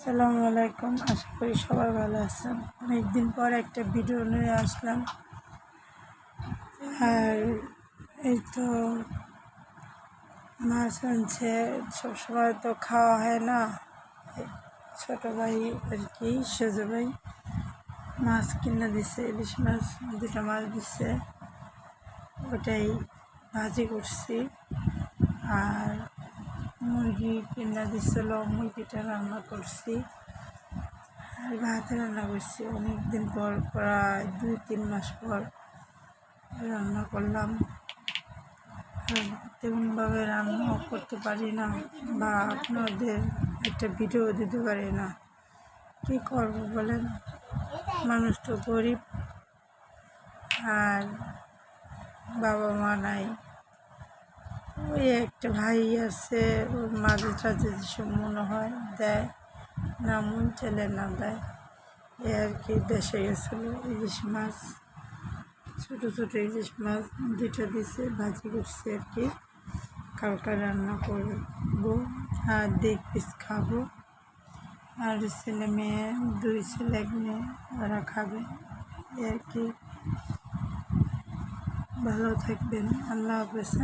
আসসালামু আলাইকুম। আশা করি সবাই ভালো আছেন। অনেকদিন পর একটা ভিডিও নিয়ে আসলাম। আর এই তো মাছ আনছে, সবসময় তো খাওয়া হয় না। ছোটো ভাই আর কি, সেজো ভাই মাছ কিনে দিছে, ইলিশ মাছ 2টা মাছ দিচ্ছে, ওটাই ভাজি করছি। আর মুরগি কিনে দিচ্ছিল, মুরগিটা রান্না করছি। আর ভাত রান্না করছি অনেক দিন পর, প্রায় 2-3 মাস পর রান্না করলাম। তেমনভাবে রান্নাও করতে পারি না, বা আপনাদের একটা ভিডিও দিতে পারি না। কী করবো বলেন, মানুষ তো গরিব, আর বাবা মা নাই। ওই একটা ভাই আছে, ওর মাঝে সাঝে যেসব মনে হয় দেয়, না মন চলে না দেয়। এ আর কি, দেশে গেছিলো ইলিশ মাছ, ছোটো ছোটো ইলিশ মাছ 2টা দিছে, ভাজি করছে আর কি। কালকে রান্না করবো আর 2 পিস খাবো। আর ছেলে মেয়ে, 2 ছেলে 1 মেয়ে, ওরা খাবে। এ আর কি, ভালো থাকবেন। আল্লাহ হাফেজ।